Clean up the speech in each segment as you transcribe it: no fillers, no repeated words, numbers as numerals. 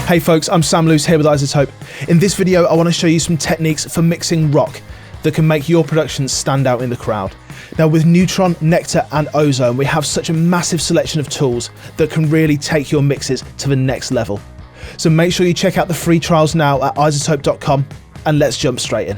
Hey folks, I'm Sam Luce here with iZotope. In this video, I want to show you some techniques for mixing rock that can make your productions stand out in the crowd. Now with Neutron, Nectar and Ozone, we have such a massive selection of tools that can really take your mixes to the next level. So make sure you check out the free trials now at iZotope.com and let's jump straight in.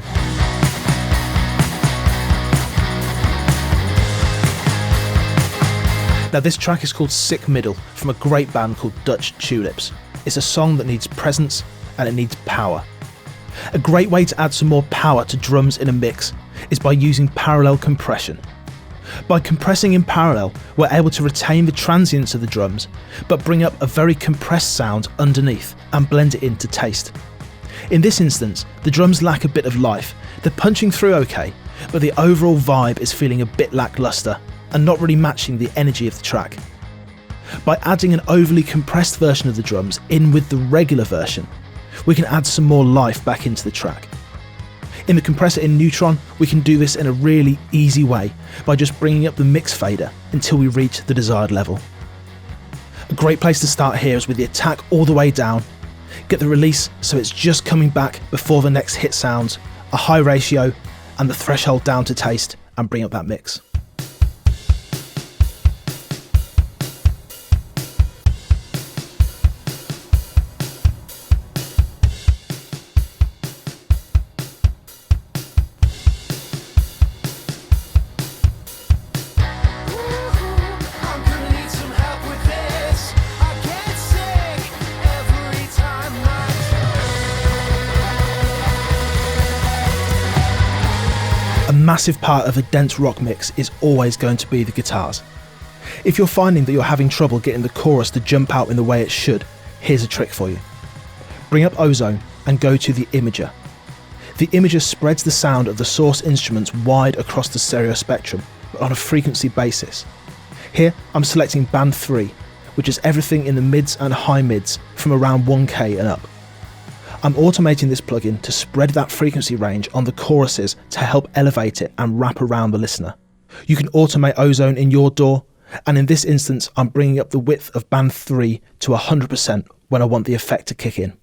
Now this track is called Sick Middle from a great band called Dutch Tulips. It's a song that needs presence and it needs power. A great way to add some more power to drums in a mix is by using parallel compression. By compressing in parallel, we're able to retain the transients of the drums, but bring up a very compressed sound underneath and blend it into taste. In this instance, the drums lack a bit of life. They're punching through okay, but the overall vibe is feeling a bit lackluster and not really matching the energy of the track. By adding an overly compressed version of the drums in with the regular version, we can add some more life back into the track. In the compressor in Neutron, we can do this in a really easy way by just bringing up the mix fader until we reach the desired level. A great place to start here is with the attack all the way down, get the release so it's just coming back before the next hit sounds, a high ratio and the threshold down to taste, and bring up that mix. A massive part of a dense rock mix is always going to be the guitars. If you're finding that you're having trouble getting the chorus to jump out in the way it should, here's a trick for you. Bring up Ozone and go to the Imager. The Imager spreads the sound of the source instruments wide across the stereo spectrum, but on a frequency basis. Here I'm selecting band 3, which is everything in the mids and high mids from around 1K and up. I'm automating this plugin to spread that frequency range on the choruses to help elevate it and wrap around the listener. You can automate Ozone in your DAW, and in this instance I'm bringing up the width of band 3 to 100% when I want the effect to kick in.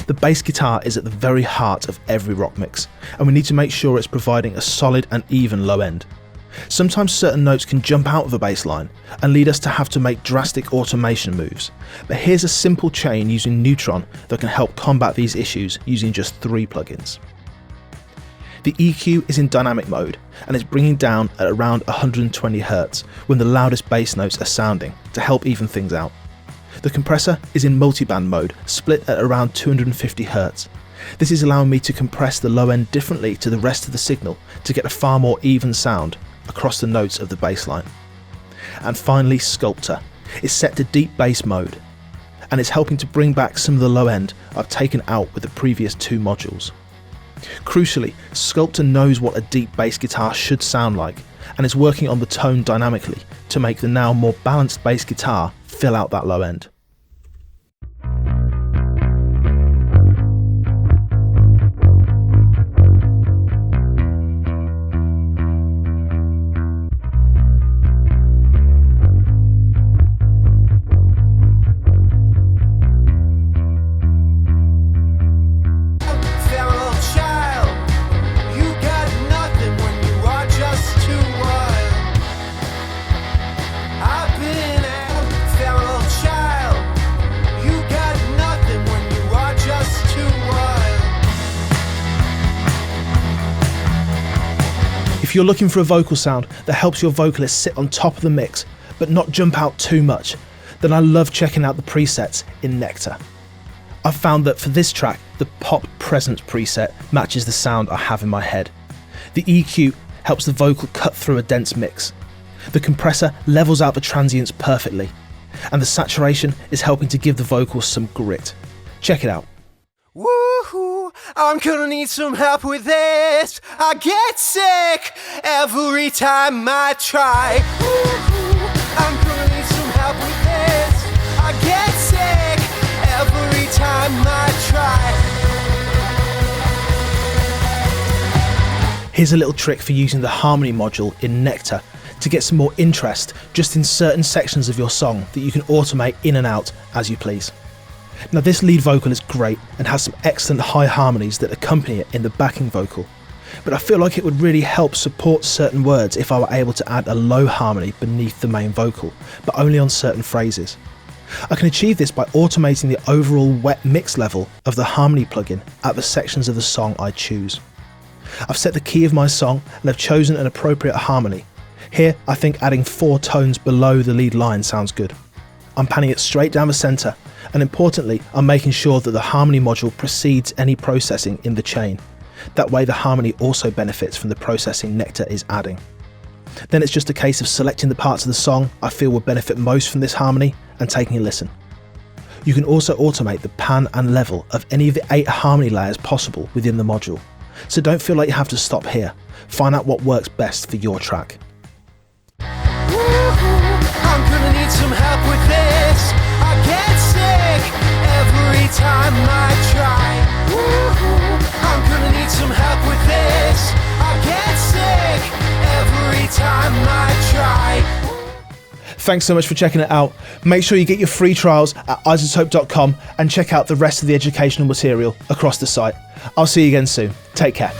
The bass guitar is at the very heart of every rock mix, and we need to make sure it's providing a solid and even low end. Sometimes certain notes can jump out of a bass line and lead us to have to make drastic automation moves, but here's a simple chain using Neutron that can help combat these issues using just 3 plugins. The EQ is in dynamic mode and is bringing down at around 120 Hz when the loudest bass notes are sounding to help even things out. The compressor is in multiband mode, split at around 250 Hz. This is allowing me to compress the low end differently to the rest of the signal to get a far more even sound across the notes of the bass line. And finally, Sculptor is set to deep bass mode and is helping to bring back some of the low end I've taken out with the previous 2 modules. Crucially, Sculptor knows what a deep bass guitar should sound like and is working on the tone dynamically to make the now more balanced bass guitar fill out that low end. If you're looking for a vocal sound that helps your vocalist sit on top of the mix but not jump out too much, then I love checking out the presets in Nectar. I've found that for this track, the Pop Presence preset matches the sound I have in my head. The EQ helps the vocal cut through a dense mix. The compressor levels out the transients perfectly, and the saturation is helping to give the vocals some grit. Check it out. Woohoo! I'm gonna need some help with this. I get sick every time I try. I'm gonna need some help with this. I get sick every time I try. Here's a little trick for using the harmony module in Nectar to get some more interest just in certain sections of your song that you can automate in and out as you please. Now this lead vocal is great and has some excellent high harmonies that accompany it in the backing vocal, but I feel like it would really help support certain words if I were able to add a low harmony beneath the main vocal, but only on certain phrases. I can achieve this by automating the overall wet mix level of the harmony plugin at the sections of the song I choose. I've set the key of my song and have chosen an appropriate harmony. Here I think adding 4 tones below the lead line sounds good. I'm panning it straight down the centre, and importantly I'm making sure that the harmony module precedes any processing in the chain. That way the harmony also benefits from the processing Nectar is adding. Then it's just a case of selecting the parts of the song I feel will benefit most from this harmony and taking a listen. You can also automate the pan and level of any of the 8 harmony layers possible within the module, so don't feel like you have to stop here. Find out what works best for your track. I'm gonna need some help with this. I get sick every time I try. I'm gonna need some help with this. I get sick every time I try. Thanks so much for checking it out. Make sure you get your free trials at iZotope.com and check out the rest of the educational material across the site. I'll see you again soon. Take care.